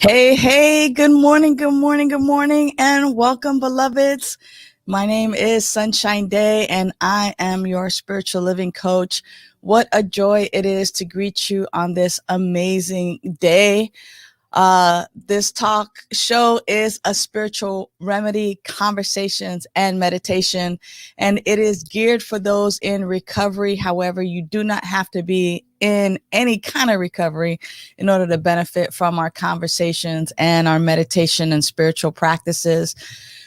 Hey, hey, good morning, good morning, good morning, and welcome, beloveds. My name is Sunshine Day, and I am your spiritual living coach. What a joy it is to greet you on this amazing day. This talk show is a spiritual remedy, conversations, and meditation, and it is geared for those in recovery. However, you do not have to be in any kind of recovery in order to benefit from our conversations and our meditation and spiritual practices.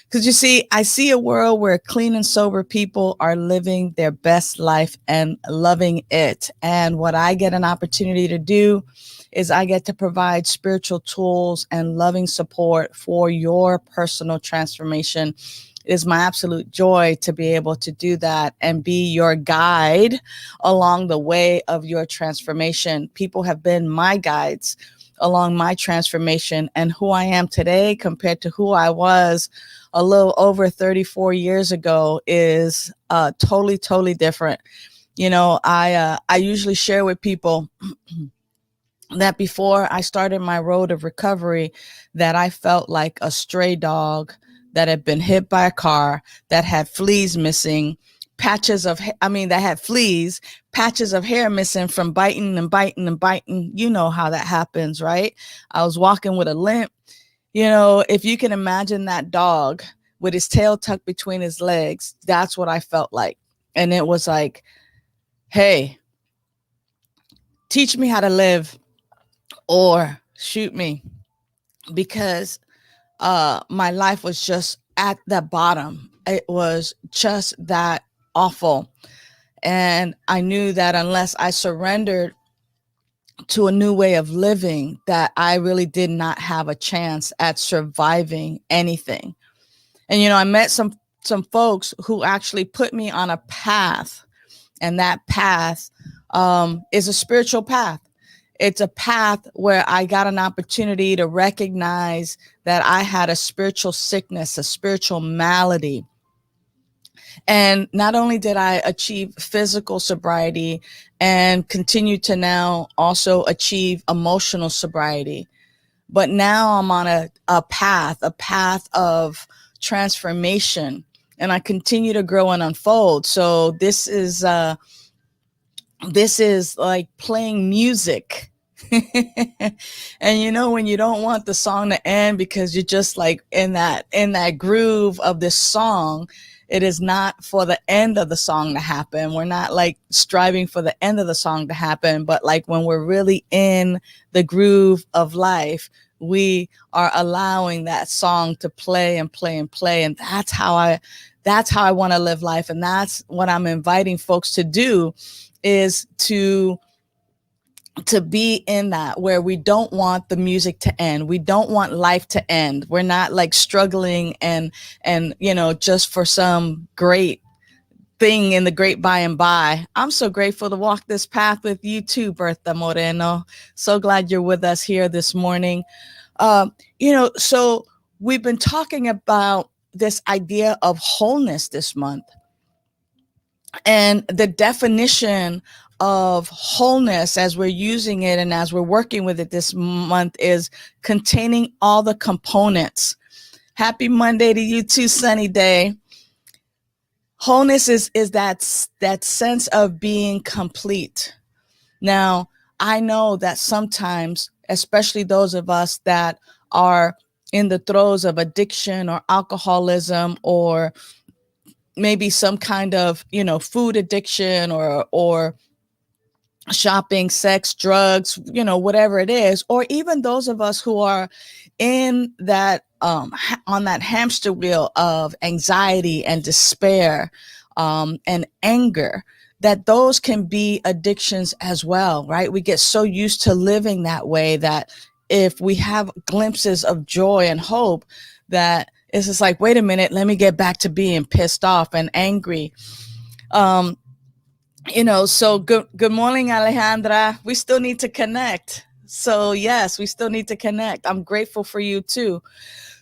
Because you see, I see a world where clean and sober people are living their best life and loving it. And what I get an opportunity to do is I get to provide spiritual tools and loving support for your personal transformation. It is my absolute joy to be able to do that and be your guide along the way of your transformation. People have been my guides along my transformation, and who I am today compared to who I was a little over 34 years ago is totally different. I usually share with people that before I started my road of recovery, that I felt like a stray dog that had been hit by a car, that had fleas missing, that had fleas, patches of hair missing from biting and biting and biting. You know how that happens, right? I was walking with a limp. If you can imagine that dog with his tail tucked between his legs, that's what I felt like. And it was like, hey, teach me how to live or shoot me, because my life was just at the bottom. It was just that awful. And I knew that unless I surrendered to a new way of living, that I really did not have a chance at surviving anything. And I met some folks who actually put me on a path, and that path is a spiritual path. It's a path where I got an opportunity to recognize that I had a spiritual sickness, a spiritual malady. And not only did I achieve physical sobriety and continue to now also achieve emotional sobriety, but now I'm on a path of transformation, and I continue to grow and unfold. So this is like playing music. And when you don't want the song to end because you're just like in that groove of this song, it is not for the end of the song to happen. We're not like striving for the end of the song to happen, but like when we're really in the groove of life, we are allowing that song to play and play and play. And that's how I want to live life. And that's what I'm inviting folks to do, is to be in that, where we don't want the music to end. We don't want life to end. We're not like struggling and just for some great thing in the great by and by. I'm so grateful to walk this path with you too, Bertha Moreno. So glad you're with us here this morning. So we've been talking about this idea of wholeness this month. And the definition of wholeness, as we're using it and as we're working with it this month, is containing all the components. Happy Monday to you too, Sunny Day. Wholeness is that sense of being complete. Now, I know that sometimes, especially those of us that are in the throes of addiction or alcoholism, or maybe some kind of, food addiction or shopping, sex, drugs, whatever it is, or even those of us who are in that, on that hamster wheel of anxiety and despair, and anger, that those can be addictions as well, right? We get so used to living that way that if we have glimpses of joy and hope, that it's just like, wait a minute, let me get back to being pissed off and angry. So good morning, Alejandra. We still need to connect. So yes, we still need to connect. I'm grateful for you too.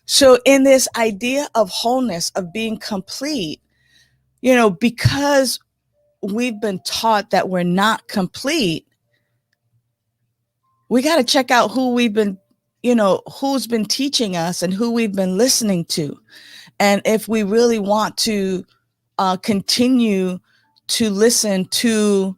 So in this idea of wholeness, of being complete, because we've been taught that we're not complete, we got to check out who we've been who's been teaching us and who we've been listening to. And if we really want to continue to listen to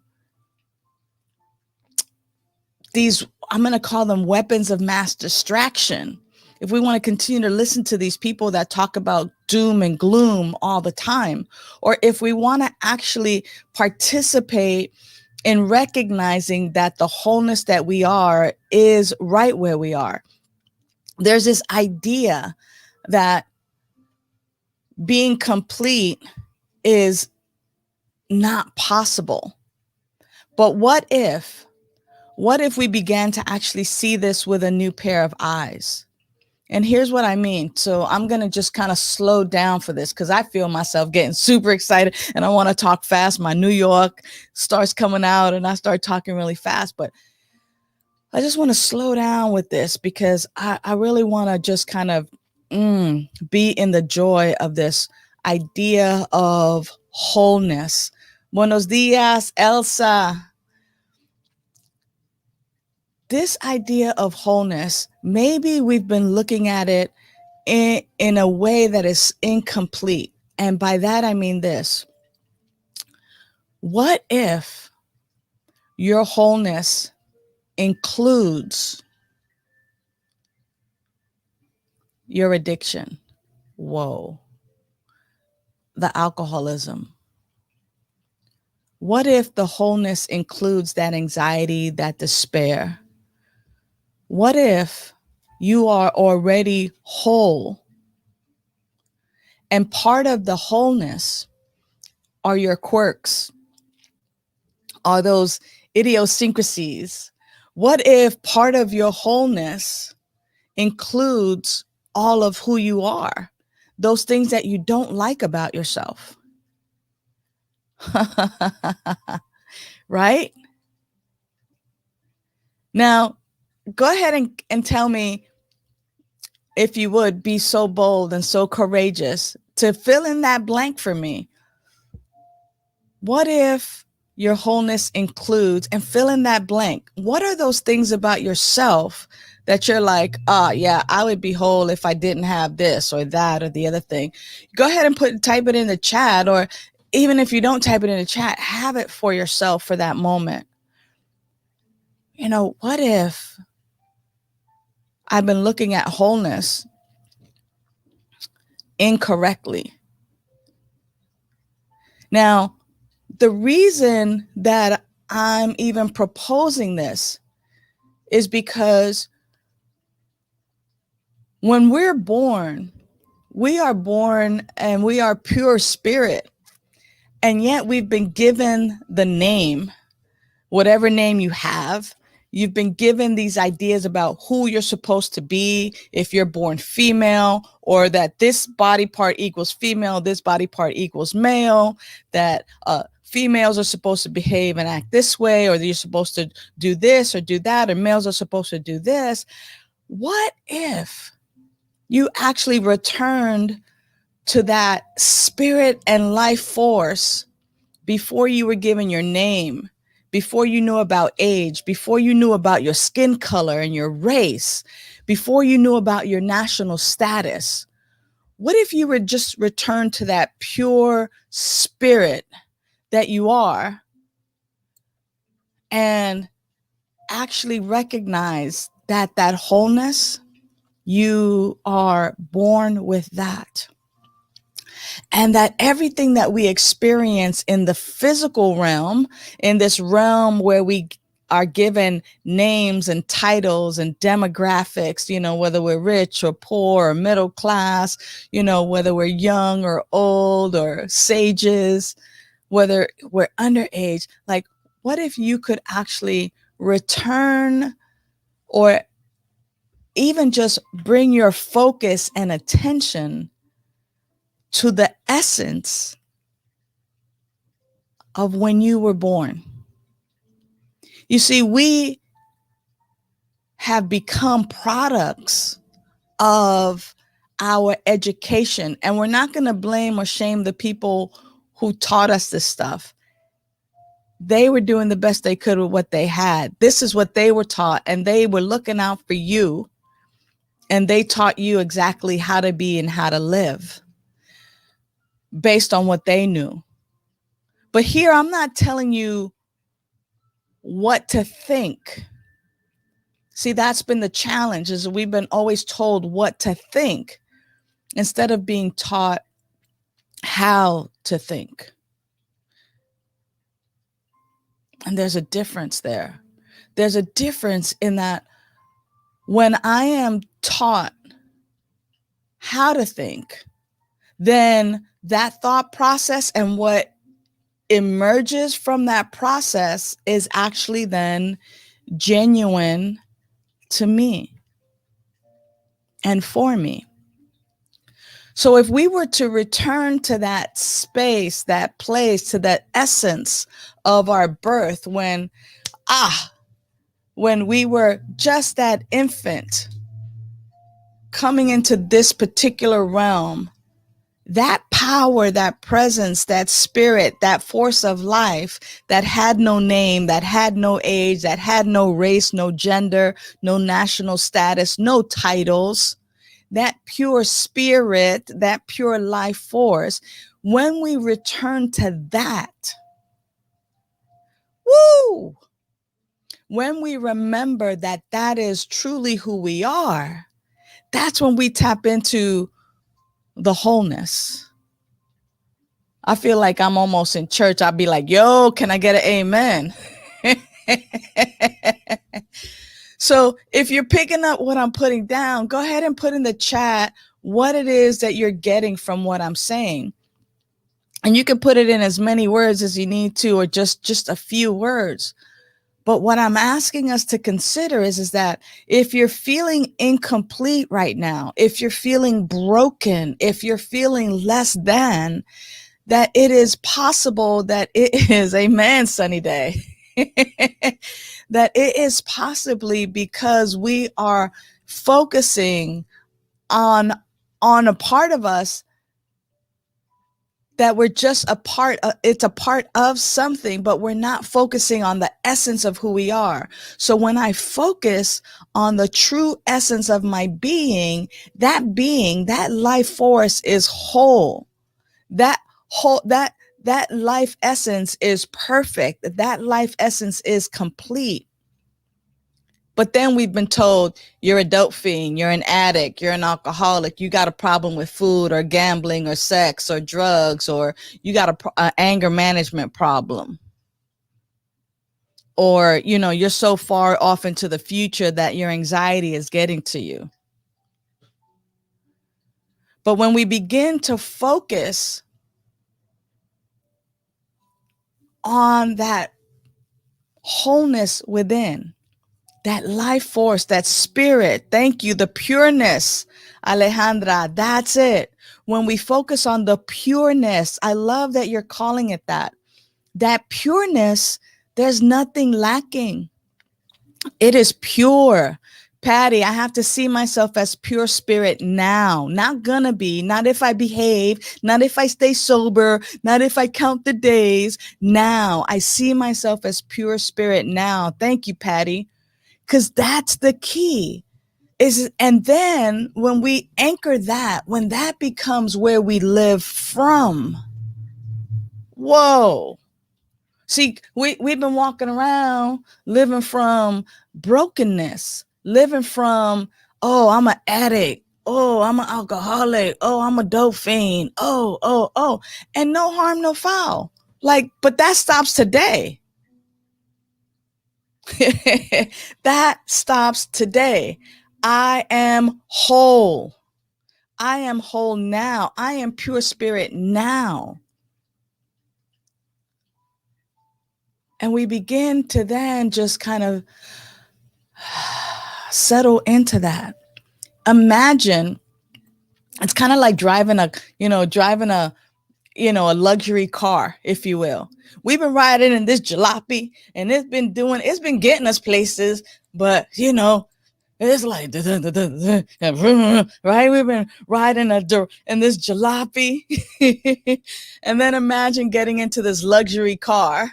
these, I'm going to call them weapons of mass distraction. If we want to continue to listen to these people that talk about doom and gloom all the time, or if we want to actually participate in recognizing that the wholeness that we are is right where we are. There's this idea that being complete is not possible. But what if we began to actually see this with a new pair of eyes? And here's what I mean. So I'm going to just kind of slow down for this because I feel myself getting super excited and I want to talk fast. My New York starts coming out and I start talking really fast. But I just want to slow down with this because I really want to just kind of be in the joy of this idea of wholeness. Buenos dias, Elsa. This idea of wholeness, maybe we've been looking at it in a way that is incomplete. And by that, I mean this. What if your wholeness includes your addiction? Whoa. The alcoholism. What if the wholeness includes that anxiety, that despair? What if you are already whole? And part of the wholeness are your quirks, are those idiosyncrasies. What if part of your wholeness includes all of who you are, those things that you don't like about yourself? Right? Now, go ahead and tell me, if you would be so bold and so courageous to fill in that blank for me. What if your wholeness includes, and fill in that blank, what are those things about yourself that you're like, yeah, I would be whole if I didn't have this or that or the other thing? Go ahead and type it in the chat, or even if you don't type it in the chat, have it for yourself for that moment. What if I've been looking at wholeness incorrectly? Now, the reason that I'm even proposing this is because when we're born, we are born and we are pure spirit. And yet we've been given the name, whatever name you have. You've been given these ideas about who you're supposed to be if you're born female, or that this body part equals female, this body part equals male, that females are supposed to behave and act this way, or you're supposed to do this or do that, or males are supposed to do this. What if you actually returned to that spirit and life force before you were given your name, before you knew about age, before you knew about your skin color and your race, before you knew about your national status? What if you would just return to that pure spirit that you are and actually recognize that wholeness, you are born with that? And that everything that we experience in the physical realm, in this realm where we are given names and titles and demographics, whether we're rich or poor or middle class, whether we're young or old or sages, whether we're underage, like, what if you could actually return, or even just bring your focus and attention to the essence of when you were born? You see, we have become products of our education, and we're not going to blame or shame the people who taught us this stuff. They were doing the best they could with what they had. This is what they were taught, and they were looking out for you and they taught you exactly how to be and how to live based on what they knew. But here, I'm not telling you what to think. See, that's been the challenge, is we've been always told what to think instead of being taught how to think. And there's a difference there. There's a difference in that when I am taught how to think, then that thought process and what emerges from that process is actually then genuine to me and for me. So if we were to return to that space, that place, to that essence of our birth, when we were just that infant coming into this particular realm, that power, that presence, that spirit, that force of life that had no name, that had no age, that had no race, no gender, no national status, no titles, that pure spirit, that pure life force, when we return to that, woo, when we remember that that is truly who we are, that's when we tap into the wholeness. I feel like I'm almost in church. I'll be like, yo, can I get an amen? So if you're picking up what I'm putting down, go ahead and put in the chat what it is that you're getting from what I'm saying. And you can put it in as many words as you need to, or just a few words. But what I'm asking us to consider is that if you're feeling incomplete right now, if you're feeling broken, if you're feeling less than, that it is possible that it is, amen, Sunny Day, that it is possibly because we are focusing on a part of us that we're just a part of, it's a part of something, but we're not focusing on the essence of who we are. So when I focus on the true essence of my being, that life force is whole. That life essence is perfect. That life essence is complete. But then we've been told you're a dope fiend, you're an addict, you're an alcoholic, you got a problem with food or gambling or sex or drugs, or you got an anger management problem. Or, you're so far off into the future that your anxiety is getting to you. But when we begin to focus on that wholeness within, that life force, that spirit, thank you, the pureness, Alejandra, that's it. When we focus on the pureness, I love that you're calling it that. That pureness, there's nothing lacking. It is pure. Patty, I have to see myself as pure spirit now. Not gonna be, not if I behave, not if I stay sober, not if I count the days. Now, I see myself as pure spirit now. Thank you, Patty. Because that's the key. And then when we anchor that, when that becomes where we live from, whoa. See, we've been walking around living from brokenness, living from, oh, I'm an addict. Oh, I'm an alcoholic. Oh, I'm a dope fiend. Oh. And no harm, no foul. But that stops today. That stops today. I am whole. I am whole now. I am pure spirit now. And we begin to then just kind of settle into that. Imagine it's kind of like driving a luxury car, if you will. We've been riding in this jalopy and it's been getting us places, but it's like, right? We've been riding in this jalopy. And then imagine getting into this luxury car,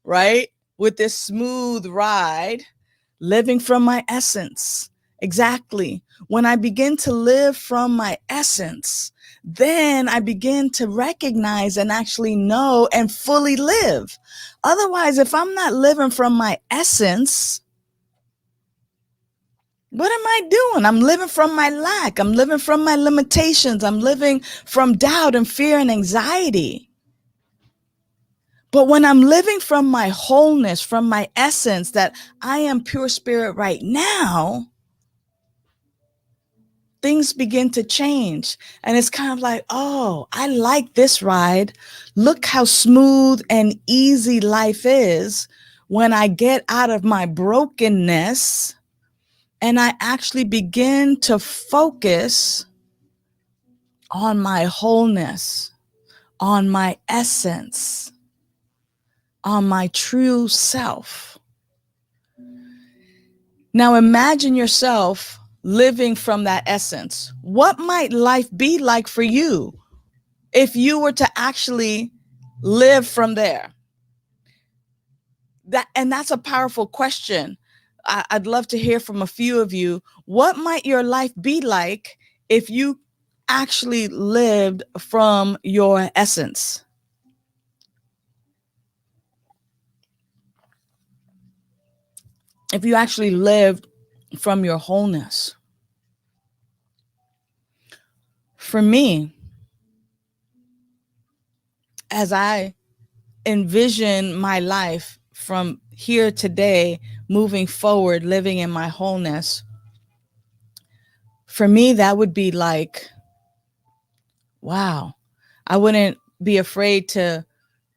right? With this smooth ride, living from my essence. Exactly. When I begin to live from my essence, then I begin to recognize and actually know and fully live. Otherwise, if I'm not living from my essence, what am I doing? I'm living from my lack. I'm living from my limitations. I'm living from doubt and fear and anxiety. But when I'm living from my wholeness, from my essence, that I am pure spirit right now, things begin to change. And it's kind of like, oh, I like this ride. Look how smooth and easy life is when I get out of my brokenness and I actually begin to focus on my wholeness, on my essence, on my true self. Now imagine yourself living from that essence. What might life be like for you if you were to actually live from there? That's a powerful question. I'd love to hear from a few of you. What might your life be like if you actually lived from your essence? If you actually lived from your wholeness? For me, as I envision my life from here today, moving forward, living in my wholeness, for me, that would be like, wow, I wouldn't be afraid to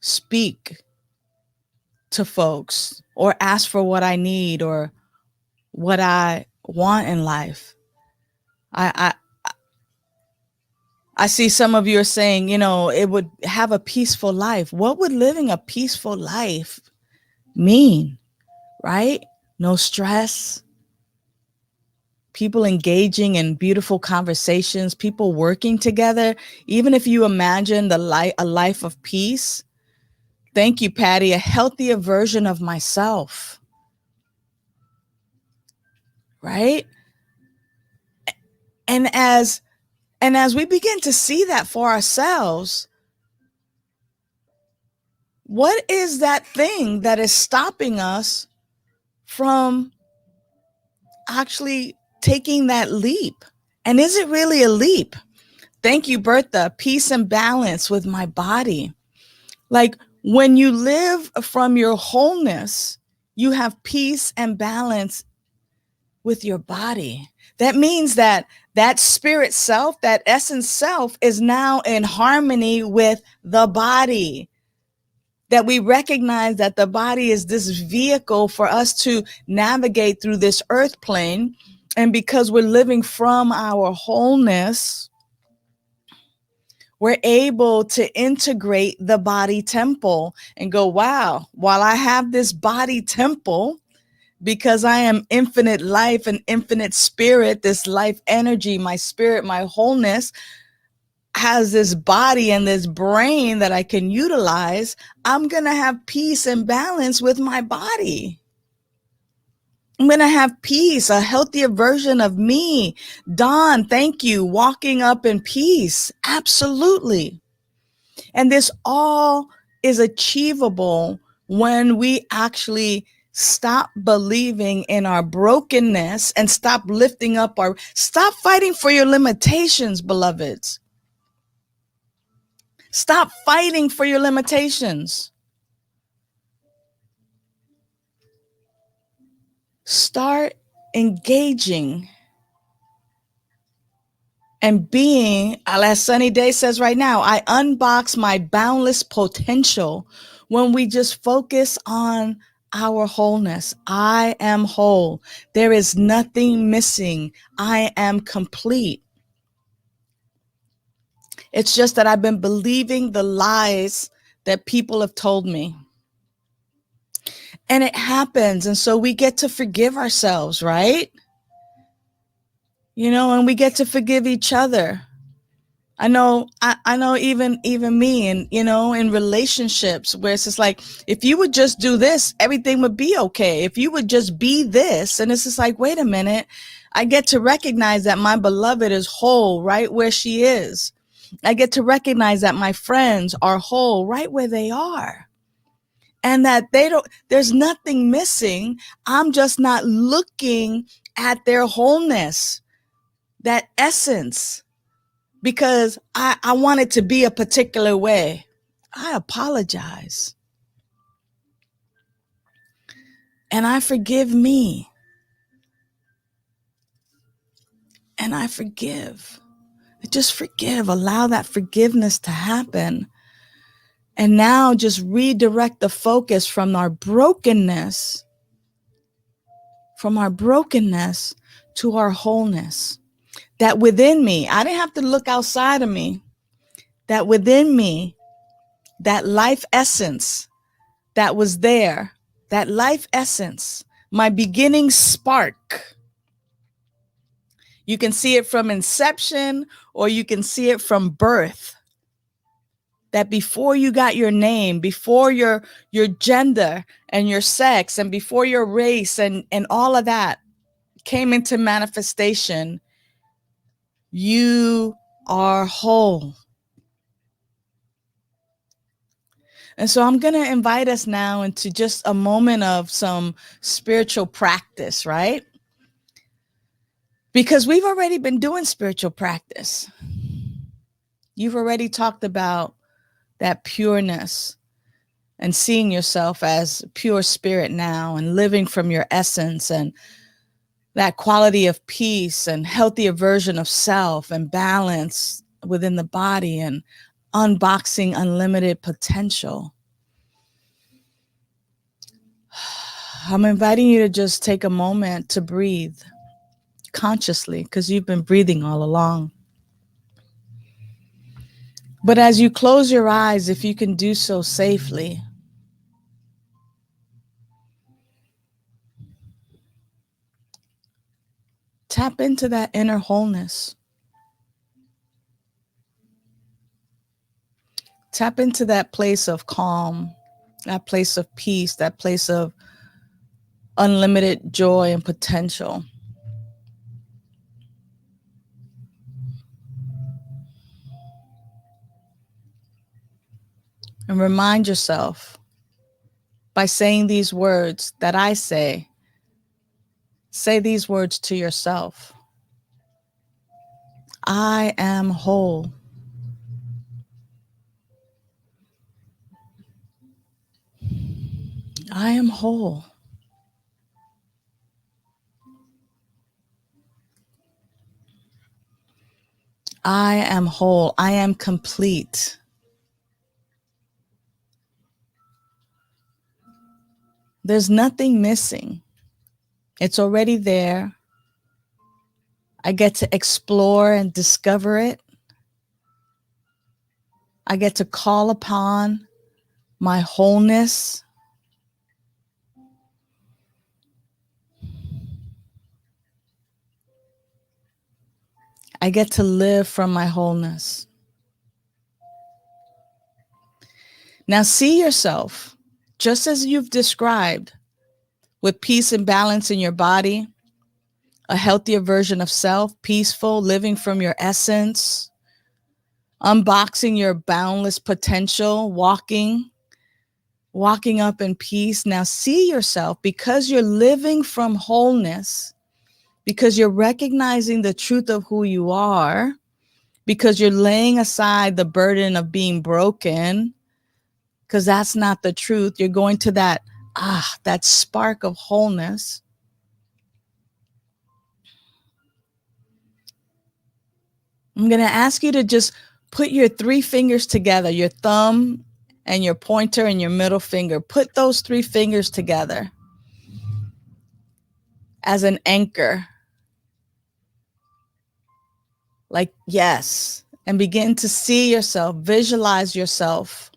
speak to folks or ask for what I need or what I want in life. I see some of you are saying, it would have a peaceful life. What would living a peaceful life mean, right? No stress, people engaging in beautiful conversations, people working together. Even if you imagine a life of peace, thank you, Patty, a healthier version of myself, right? And as we begin to see that for ourselves, what is that thing that is stopping us from actually taking that leap? And is it really a leap? Thank you, Bertha. Peace and balance with my body. Like when you live from your wholeness, you have peace and balance with your body. That means that spirit self, that essence self, is now in harmony with the body. That we recognize that the body is this vehicle for us to navigate through this earth plane. And because we're living from our wholeness, we're able to integrate the body temple and go, wow, while I have this body temple, because I am infinite life and infinite spirit, this life energy, my spirit, my wholeness has this body and this brain that I can utilize, I'm going to have peace and balance with my body. I'm going to have peace, a healthier version of me. Dawn, thank you. Walking up in peace. Absolutely. And this all is achievable when we actually stop believing in our brokenness and stop stop fighting for your limitations, beloveds. Stop fighting for your limitations. Start engaging and being, as Sunny Day says right now, I unbox my boundless potential when we just focus on our wholeness. I am whole. There is nothing missing. I am complete. It's just that I've been believing the lies that people have told me. And it happens. And so we get to forgive ourselves, right? And we get to forgive each other. I know even me, and in relationships where it's just like, if you would just do this, everything would be okay. If you would just be this, and it's just like, wait a minute, I get to recognize that my beloved is whole right where she is. I get to recognize that my friends are whole right where they are. And that there's nothing missing. I'm just not looking at their wholeness, that essence, because I want it to be a particular way. I apologize. And I forgive me. And I forgive. Just forgive. Allow that forgiveness to happen. And now just redirect the focus from our brokenness to our wholeness. That within me, I didn't have to look outside of me, that within me, that life essence that was there, that life essence, my beginning spark. You can see it from inception or you can see it from birth. That before you got your name, before your gender and your sex and before your race and all of that came into manifestation, you are whole. And so I'm going to invite us now into just a moment of some spiritual practice, right? Because we've already been doing spiritual practice. You've already talked about that pureness and seeing yourself as pure spirit now and living from your essence and that quality of peace and healthier version of self and balance within the body and unboxing unlimited potential. I'm inviting you to just take a moment to breathe consciously, because you've been breathing all along. But as you close your eyes, if you can do so safely, tap into that inner wholeness. Tap into that place of calm, that place of peace, that place of unlimited joy and potential. And remind yourself by saying these words that I say these words to yourself. I am whole. I am whole. I am whole. I am complete. There's nothing missing. It's already there. I get to explore and discover it. I get to call upon my wholeness. I get to live from my wholeness. Now see yourself, just as you've described, with peace and balance in your body, a healthier version of self, peaceful, living from your essence, unboxing your boundless potential, walking up in peace. Now see yourself, because you're living from wholeness, because you're recognizing the truth of who you are, because you're laying aside the burden of being broken, because that's not the truth. You're going to that spark of wholeness. I'm going to ask you to just put your 3 fingers together, your thumb and your pointer and your middle finger. Put those 3 fingers together as an anchor. Like, yes. And begin to see yourself, visualize yourself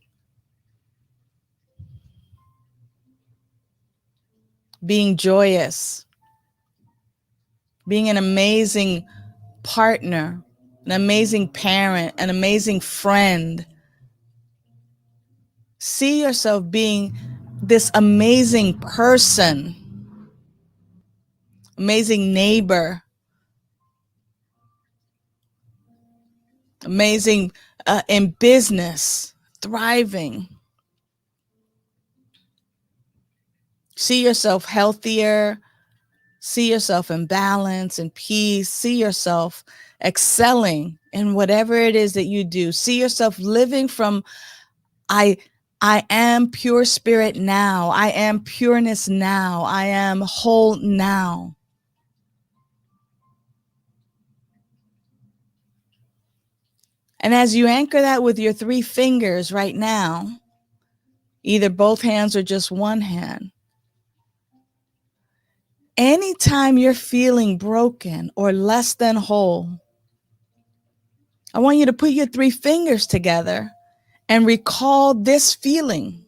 being joyous, being an amazing partner, an amazing parent, an amazing friend. See yourself being this amazing person, amazing neighbor, amazing in business, thriving. See yourself healthier. See yourself in balance and peace. See yourself excelling in whatever it is that you do. See yourself living from I am pure spirit now. I am pureness now. I am whole now. And as you anchor that with your 3 fingers right now, either both hands or just one hand, anytime you're feeling broken or less than whole, I want you to put your 3 fingers together and recall this feeling.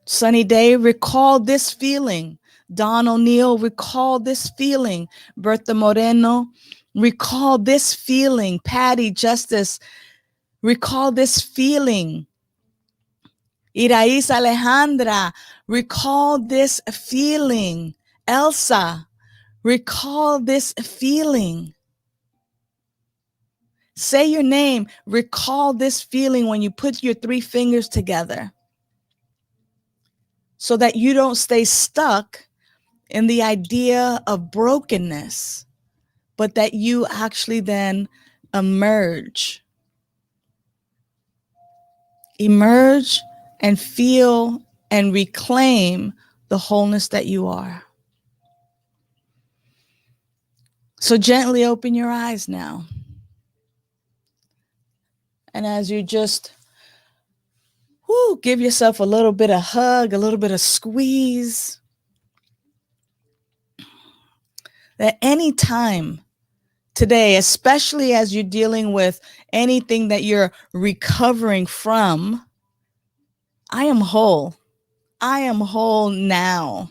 Sunny Day, recall this feeling. Don O'Neill, recall this feeling. Bertha Moreno, recall this feeling. Patty Justice, recall this feeling. Irais Alejandra, recall this feeling. Elsa, recall this feeling. Say your name. Recall this feeling when you put your 3 fingers together so that you don't stay stuck in the idea of brokenness, but that you actually then emerge and feel and reclaim the wholeness that you are. So gently open your eyes now. And as you just give yourself a little bit of hug, a little bit of squeeze, that any time today, especially as you're dealing with anything that you're recovering from, I am whole. I am whole now.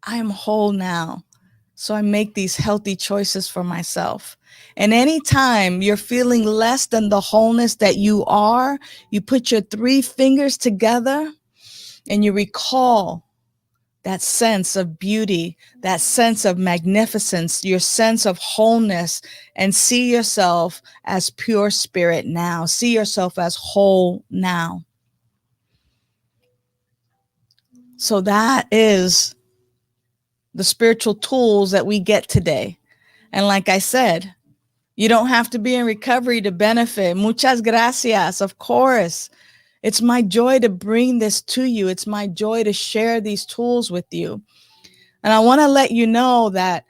I am whole now. So I make these healthy choices for myself. And anytime you're feeling less than the wholeness that you are, you put your 3 fingers together and you recall that sense of beauty, that sense of magnificence, your sense of wholeness, and see yourself as pure spirit now. See yourself as whole now. So that is the spiritual tools that we get today. And like I said, you don't have to be in recovery to benefit. Muchas gracias. Of course. It's my joy to bring this to you. It's my joy to share these tools with you. And I want to let you know that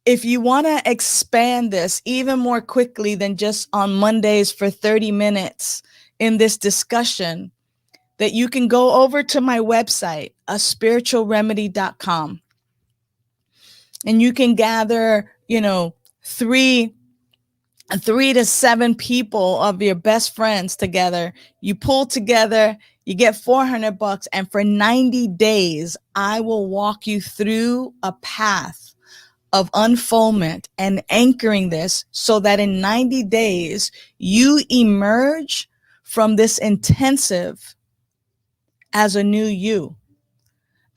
if you want to expand this even more quickly than just on Mondays for 30 minutes in this discussion, that you can go over to my website, aspiritualremedy.com. And you can gather, 3 to 7 people of your best friends together. You pull together, you get $400, and for 90 days, I will walk you through a path of unfoldment and anchoring this so that in 90 days, you emerge from this intensive as a new you,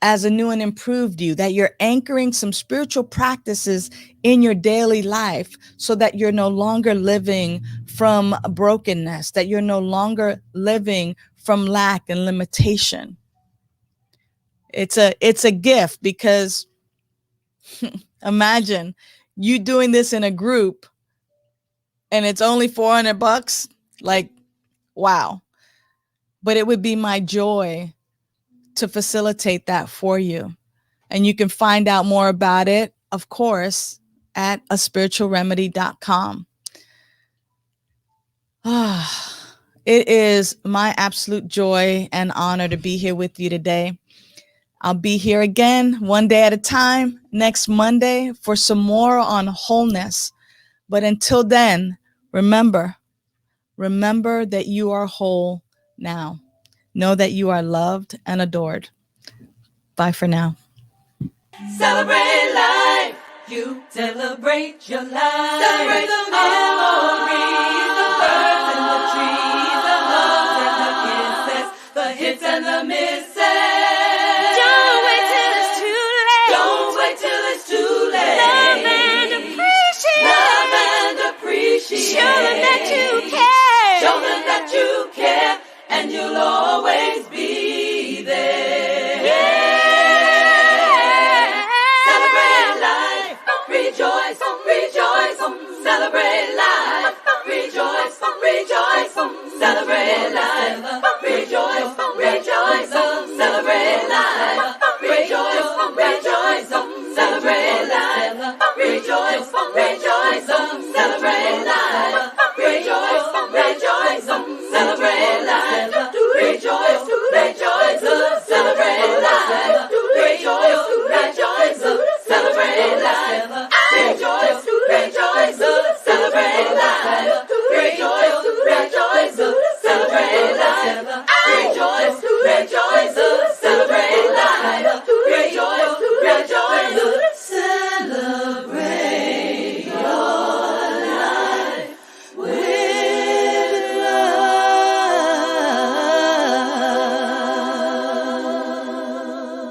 as a new and improved you, that you're anchoring some spiritual practices in your daily life so that you're no longer living from brokenness, that you're no longer living from lack and limitation. It's a gift because imagine you doing this in a group and it's only $400. Like, wow. But it would be my joy to facilitate that for you. And you can find out more about it, of course, at aspiritualremedy.com. It is my absolute joy and honor to be here with you today. I'll be here again one day at a time next Monday for some more on wholeness. But until then, remember that you are whole now. Know that you are loved and adored. Bye for now. Celebrate life. You celebrate your life. Celebrate the memories, the birds and the trees, the hugs and the kisses, the hits and the misses. Don't wait till it's too late. Don't wait till Celebrate.